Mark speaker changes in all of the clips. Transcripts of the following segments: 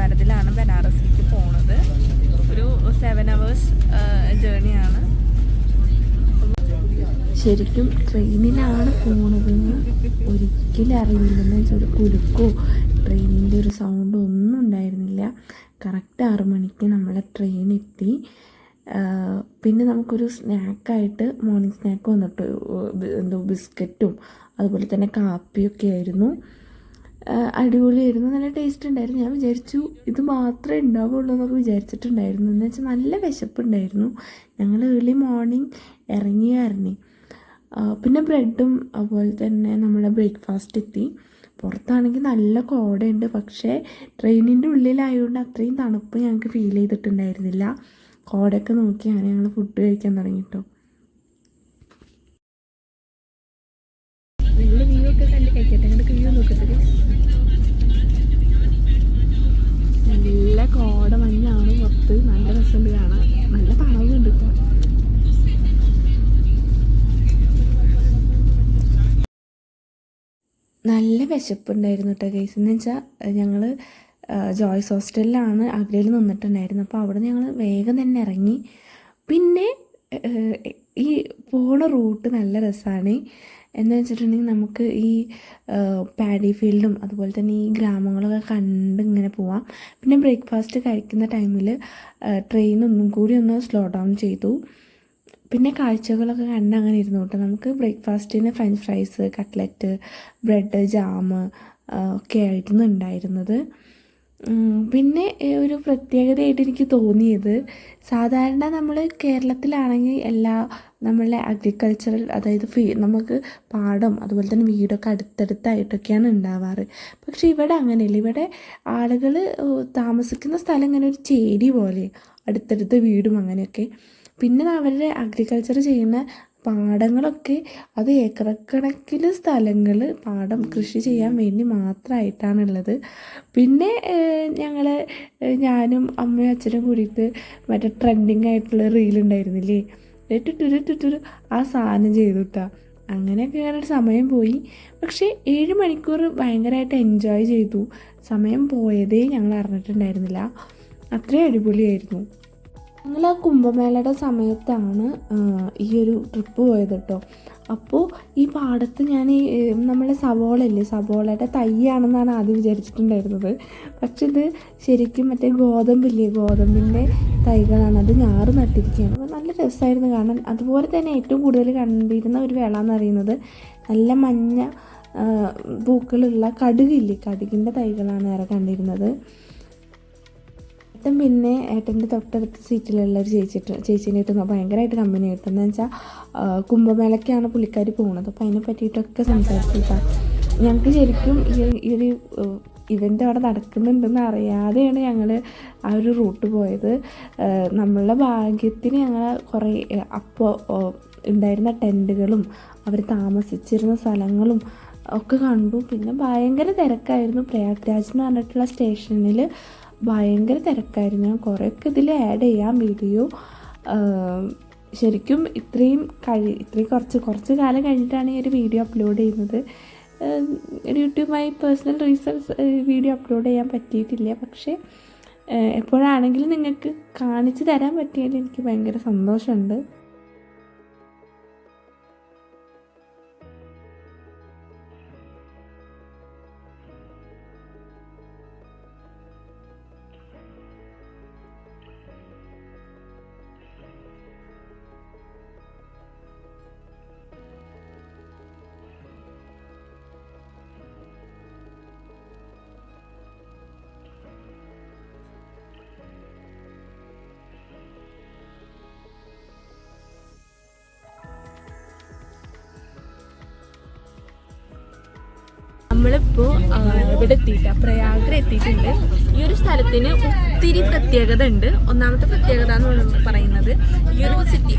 Speaker 1: ഭാരതിലാണ് ബനാറസിലേക്ക് പോണത്. ഒരു 7 hours ജേണിയാണ്.
Speaker 2: ശരിക്കും ട്രെയിനിലാണ് പോണതെന്ന് ഒരിക്കലും അറിയില്ലെന്ന് വെച്ചാൽ ഒരു കുലുക്കോ ട്രെയിനിൻ്റെ ഒരു സൗണ്ടോ ഒന്നും ഉണ്ടായിരുന്നില്ല. കറക്റ്റ് 6 മണിക്ക് നമ്മളെ ട്രെയിൻ എത്തി. പിന്നെ നമുക്കൊരു സ്നാക്കായിട്ട് മോർണിംഗ് സ്നാക്ക് വന്നിട്ട് എന്തോ ബിസ്ക്കറ്റും അതുപോലെ തന്നെ കാപ്പിയൊക്കെ ആയിരുന്നു. അടിപൊളിയായിരുന്നു, നല്ല ടേസ്റ്റ് ഉണ്ടായിരുന്നു. ഞാൻ വിചാരിച്ചു ഇത് മാത്രമേ ഉണ്ടാവുള്ളൂ എന്നൊക്കെ വിചാരിച്ചിട്ടുണ്ടായിരുന്നു. എന്ന് വെച്ചാൽ നല്ല വിശപ്പുണ്ടായിരുന്നു. ഞങ്ങൾ ഏർലി മോർണിംഗ് ഇറങ്ങിയായിരുന്നു. പിന്നെ ബ്രെഡും അതുപോലെ തന്നെ നമ്മളെ ബ്രേക്ക്ഫാസ്റ്റ് എത്തി. പുറത്താണെങ്കിൽ നല്ല കോടയുണ്ട്, പക്ഷേ ട്രെയിനിൻ്റെ ഉള്ളിലായതുകൊണ്ട് അത്രയും തണുപ്പ് ഞങ്ങൾക്ക് ഫീൽ ചെയ്തിട്ടുണ്ടായിരുന്നില്ല. കോടയൊക്കെ നോക്കി അങ്ങനെ ഞങ്ങൾ ഫുഡ് കഴിക്കാൻ തുടങ്ങി കേട്ടോ. നിങ്ങൾ വ്യൂ ഒക്കെ കണ്ട് കഴിക്കട്ടെ. അങ്ങോട്ട് വ്യൂ നോക്കട്ടെ. നല്ല കോട മഞ്ഞാണ് പുറത്ത്, നല്ല രസമുണ്ട് കാണാൻ, നല്ല തണവുണ്ട് കേട്ടോ. നല്ല വിശപ്പുണ്ടായിരുന്നു കേട്ടോ ഗൈസ്. എന്ന് വെച്ചാൽ ഞങ്ങൾ ജോയ്സ് ഹോസ്റ്റലിലാണ് ആഗ്രയിൽ നിന്നിട്ടുണ്ടായിരുന്നത്. അപ്പോൾ അവിടെ ഞങ്ങൾ വേഗം തന്നെ ഇറങ്ങി. പിന്നെ ഈ പോണ റൂട്ട് നല്ല രസമാണ്. എന്ന് വെച്ചിട്ടുണ്ടെങ്കിൽ നമുക്ക് ഈ പാഡി ഫീൽഡും അതുപോലെ തന്നെ ഈ ഗ്രാമങ്ങളൊക്കെ കണ്ട് ഇങ്ങനെ പോവാം. പിന്നെ ബ്രേക്ക്ഫാസ്റ്റ് കഴിക്കുന്ന ടൈമിൽ ട്രെയിൻ ഒന്നും കൂടി ഒന്ന് സ്ലോ ഡൗൺ ചെയ്തു. പിന്നെ കാഴ്ചകളൊക്കെ കണ്ട് അങ്ങനെ ഇരുന്നു കേട്ടോ. നമുക്ക് ബ്രേക്ക്ഫാസ്റ്റിന് French fries, cutlet, bread, jam ഒക്കെ ആയിരുന്നു ഉണ്ടായിരുന്നത്. പിന്നെ ഒരു പ്രത്യേകതയായിട്ട് എനിക്ക് തോന്നിയത്, സാധാരണ നമ്മൾ കേരളത്തിലാണെങ്കിൽ എല്ലാ നമ്മളെ അഗ്രികൾച്ചറൽ, അതായത് നമുക്ക് പാടം അതുപോലെ തന്നെ വീടൊക്കെ അടുത്തടുത്തായിട്ടൊക്കെയാണ് ഉണ്ടാവാറ്. പക്ഷേ ഇവിടെ അങ്ങനെയല്ല. ഇവിടെ ആളുകൾ താമസിക്കുന്ന സ്ഥലം ഇങ്ങനെ ഒരു ചേരി പോലെ, അടുത്തടുത്ത വീടും അങ്ങനെയൊക്കെ. പിന്നെ അവരുടെ അഗ്രികൾച്ചർ ചെയ്യുന്ന പാടങ്ങളൊക്കെ അത് ഏക്കറക്കണക്കിൽ സ്ഥലങ്ങൾ പാടം കൃഷി ചെയ്യാൻ വേണ്ടി മാത്രമായിട്ടാണുള്ളത്. പിന്നെ ഞാനും അമ്മയും അച്ഛനും കൂടിയിട്ട് മറ്റേ ട്രെൻഡിങ് ആയിട്ടുള്ള റീലുണ്ടായിരുന്നില്ലേ, ടുരു ആ സാധനം ചെയ്തു കിട്ടാ. അങ്ങനെയൊക്കെ ഒരു സമയം പോയി. പക്ഷേ 7 മണിക്കൂർ ഭയങ്കരമായിട്ട് എൻജോയ് ചെയ്തു. സമയം പോയതേ ഞങ്ങൾ അറിഞ്ഞിട്ടുണ്ടായിരുന്നില്ല. അത്രയും അടിപൊളിയായിരുന്നു. ഞങ്ങൾ ആ കുംഭമേളയുടെ സമയത്താണ് ഈ ഒരു ട്രിപ്പ് പോയത് കേട്ടോ. അപ്പോൾ ഈ പാടത്ത് ഞാൻ നമ്മളെ സവോളയുടെ തൈയാണെന്നാണ് ആദ്യം വിചാരിച്ചിട്ടുണ്ടായിരുന്നത്. പക്ഷെ ഇത് ശരിക്കും മറ്റേ ഗോതമ്പിൻ്റെ തൈകളാണ്. അത് ഞാറ് നട്ടിരിക്കുകയാണ്. അപ്പോൾ നല്ല രസമായിരുന്നു കാണാൻ. അതുപോലെ തന്നെ ഏറ്റവും കൂടുതൽ കണ്ടിരുന്ന ഒരു വേള എന്ന് പറയുന്നത് നല്ല മഞ്ഞ പൂക്കളുള്ള കടുകിൻ്റെ തൈകളാണ് ഏറെ കണ്ടിരുന്നത്. പിന്നെ ഏട്ടൻ്റെ തൊട്ടടുത്ത സീറ്റിലുള്ള ഒരു ചേച്ചീനെ ഇട്ട് ഭയങ്കരമായിട്ട് കമ്പനി കിട്ടും. എന്ന് വെച്ചാൽ കുംഭമേളയ്ക്കാണ് പുള്ളിക്കാരി പോകുന്നത്. അപ്പോൾ അതിനെ പറ്റിയിട്ടൊക്കെ സംസാരിച്ചിട്ടാണ്. ഞങ്ങൾക്ക് ശരിക്കും ഈ ഒരു ഇവൻ്റ് അവിടെ നടക്കുന്നുണ്ടെന്ന് അറിയാതെയാണ് ഞങ്ങൾ ആ ഒരു റൂട്ട് പോയത്. നമ്മളുടെ ഭാഗ്യത്തിന് ഞങ്ങൾ കുറേ അപ്പോൾ ഉണ്ടായിരുന്ന ടെൻറ്റുകളും അവർ താമസിച്ചിരുന്ന സ്ഥലങ്ങളും ഒക്കെ കണ്ടു. പിന്നെ ഭയങ്കര തിരക്കായിരുന്നു. പ്രയാഗ്രാജ് എന്ന് പറഞ്ഞിട്ടുള്ള സ്റ്റേഷനിൽ ഭയങ്കര തിരക്കായിരുന്നു. ഞാൻ കുറേയൊക്കെ ഇതിൽ ആഡ് ചെയ്യാം വീഡിയോ. ശരിക്കും ഇത്രയും കുറച്ച് കാലം കഴിഞ്ഞിട്ടാണ് ഈ ഒരു വീഡിയോ അപ്ലോഡ് ചെയ്യുന്നത്. യൂട്യൂബുമായി പേഴ്സണൽ റീസൺസ് വീഡിയോ അപ്ലോഡ് ചെയ്യാൻ പറ്റിയിട്ടില്ല. പക്ഷേ എപ്പോഴാണെങ്കിലും നിങ്ങൾക്ക് കാണിച്ചു തരാൻ പറ്റിയാൽ എനിക്ക് ഭയങ്കര സന്തോഷമുണ്ട്. നമ്മളിപ്പോൾ ഇവിടെ പ്രയാഗ്ര എത്തിയിട്ടുണ്ട്. ഈ ഒരു സ്ഥലത്തിന് ഒത്തിരി പ്രത്യേകത ഉണ്ട്. ഒന്നാമത്തെ പ്രത്യേകത എന്ന് പറയുന്നത്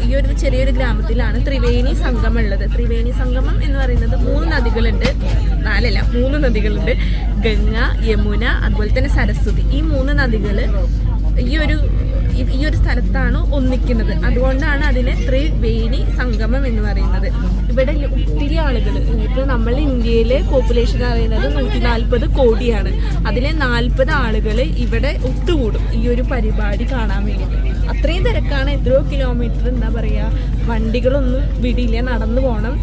Speaker 2: ഈ ഒരു ചെറിയൊരു ഗ്രാമത്തിലാണ് ത്രിവേണി സംഗമം ഉള്ളത്. ത്രിവേണി സംഗമം എന്ന് പറയുന്നത് 3 നദികളുണ്ട്. 3 നദികളുണ്ട്. ഗംഗ, യമുന, അതുപോലെ തന്നെ സരസ്വതി. ഈ 3 നദികൾ ഈ ഒരു സ്ഥലത്താണ് ഒന്നിക്കുന്നത്. അതുകൊണ്ടാണ് അതിനെ ത്രിവേണി സംഗമം എന്ന് പറയുന്നത്. ഇവിടെ ഒത്തിരി ആളുകൾ
Speaker 1: ഇപ്പൊ നമ്മൾ ഇന്ത്യയിലെ പോപ്പുലേഷൻ പറയുന്നത് 140 കോടിയാണ്. അതിലെ 40 ആളുകൾ ഇവിടെ ഒത്തുകൂടും ഈ ഒരു പരിപാടി കാണാൻ വേണ്ടിയിട്ട്. അത്രയും തിരക്കാണ്. എത്രയോ കിലോമീറ്റർ എന്താ പറയാ, വണ്ടികളൊന്നും വിടില്ല, നടന്നു പോകണം.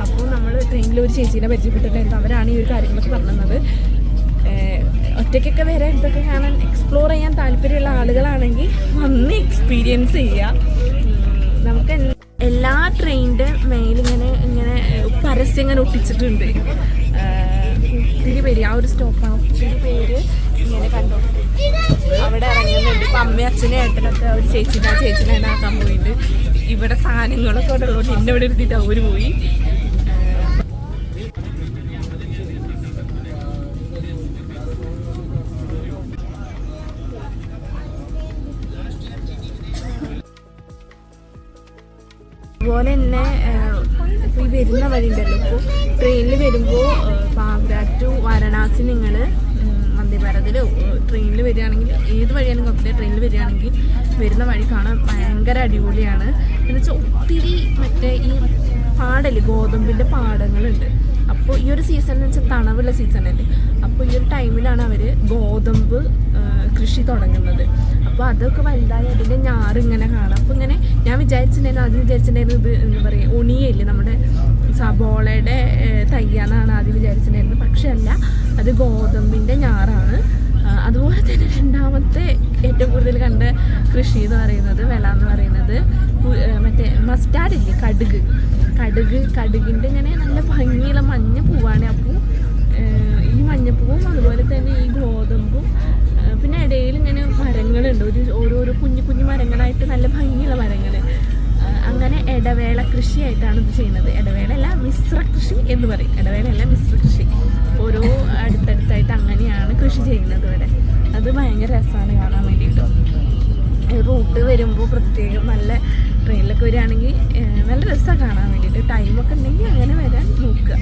Speaker 1: അപ്പോൾ നമ്മൾ ട്രെയിനിൽ ഒരു ചേച്ചീനെ പരിചയപ്പെട്ടിട്ടുണ്ടായിരുന്നു. അവരാണ് ഈ ഒരു കാര്യങ്ങളൊക്കെ പറഞ്ഞത്. ഒറ്റയ്ക്കൊക്കെ വരെ ഇതൊക്കെ കാണാൻ എക്സ്പ്ലോർ ചെയ്യാൻ താല്പര്യമുള്ള ആളുകളാണെങ്കിൽ വന്ന് എക്സ്പീരിയൻസ് ചെയ്യുക. നമുക്ക് എല്ലാ ട്രെയിനിൻ്റെ മേലിങ്ങനെ പരസ്യം ഇങ്ങനെ ഒട്ടിച്ചിട്ടുണ്ട്. ഒത്തിരി പേര് ആ ഒരു സ്റ്റോപ്പാണ്, ഒത്തിരി പേര് ഇങ്ങനെ കണ്ടോ അവിടെ ഇറങ്ങുന്നുണ്ട്. ഇപ്പം അമ്മയും അച്ഛനും ഏട്ടനൊക്കെ ഒരു ചേച്ചിനെ ആക്കാൻ പോയിട്ട് ഇവിടെ സാധനങ്ങളൊക്കെ അവിടെ ഉള്ളതുകൊണ്ട് എന്നെ ഇവിടെ എടുത്തിട്ട് അവർ പോയി. അതുപോലെ തന്നെ ഇപ്പോൾ ഈ വരുന്ന വഴി ഉണ്ടല്ലോ, ഇപ്പോൾ ട്രെയിനിൽ വരുമ്പോൾ ആഗ്ര ടു വാരണാസി നിങ്ങൾ വന്ദേ ഭാരതിൽ ട്രെയിനിൽ വരികയാണെങ്കിൽ, ഏത് വഴിയാണെങ്കിൽ കുഴപ്പമില്ല, ട്രെയിനിൽ വരികയാണെങ്കിൽ വരുന്ന വഴി കാണാൻ ഭയങ്കര അടിപൊളിയാണ്. എന്നുവെച്ചാൽ ഒത്തിരി മറ്റേ ഈ പാടല് ഗോതമ്പിൻ്റെ പാടങ്ങളുണ്ട്. അപ്പോൾ ഈ ഒരു സീസൺ എന്ന് വെച്ചാൽ തണവുള്ള സീസണല്ലേ, അപ്പോൾ ഈ ഒരു ടൈമിലാണ് അവർ ഗോതമ്പ് കൃഷി തുടങ്ങുന്നത്. അപ്പോൾ അതൊക്കെ വലുതായി അതിൻ്റെ ഞാറിങ്ങനെ കാണാം. അപ്പോൾ ഇങ്ങനെ ഞാൻ വിചാരിച്ചിട്ടുണ്ടായിരുന്നു ഇത് എന്താ പറയുക, ഉണിയല്ലേ നമ്മുടെ സബോളയുടെ തയ്യാന്നാണ് ആദ്യം വിചാരിച്ചിട്ടുണ്ടായിരുന്നത്. പക്ഷെ അല്ല, അത് ഗോതമ്പിൻ്റെ ഞാറാണ്. അതുപോലെ തന്നെ രണ്ടാമത്തെ ഏറ്റവും കൂടുതൽ കണ്ട കൃഷി എന്ന് പറയുന്നത്, വിള എന്ന് പറയുന്നത് മറ്റേ മസ്റ്റാർഡില്ലേ, കടുകിൻ്റെ ഇങ്ങനെ നല്ല ഭംഗിയുള്ള മഞ്ഞ പൂവാണ്. അപ്പോൾ ഈ മഞ്ഞപ്പൂവും അതുപോലെ തന്നെ ഈ ഗോതമ്പും പിന്നെ ഇടയിൽ ഇങ്ങനെ മരങ്ങളുണ്ട്, ഓരോരോ കുഞ്ഞു മരങ്ങളായിട്ട് നല്ല ഭംഗിയുള്ള മരങ്ങൾ. അങ്ങനെ ഇടവേള കൃഷിയായിട്ടാണ് ഇത് ചെയ്യുന്നത്. ഇടവേളയല്ല, മിശ്ര കൃഷി എന്ന് പറയും. ഇടവേളയല്ല, മിശ്ര കൃഷി. ഓരോ അടുത്തടുത്തായിട്ട് അങ്ങനെയാണ് കൃഷി ചെയ്യുന്നത് ഇവിടെ. അത് ഭയങ്കര രസമാണ് കാണാൻ വേണ്ടിയിട്ട്. റൂട്ട് വരുമ്പോൾ പ്രത്യേകം നല്ല ട്രെയിനിലൊക്കെ വരികയാണെങ്കിൽ നല്ല രസമാണ് കാണാൻ വേണ്ടിയിട്ട്. ടൈമൊക്കെ ഉണ്ടെങ്കിൽ അങ്ങനെ വരാൻ നോക്കുക.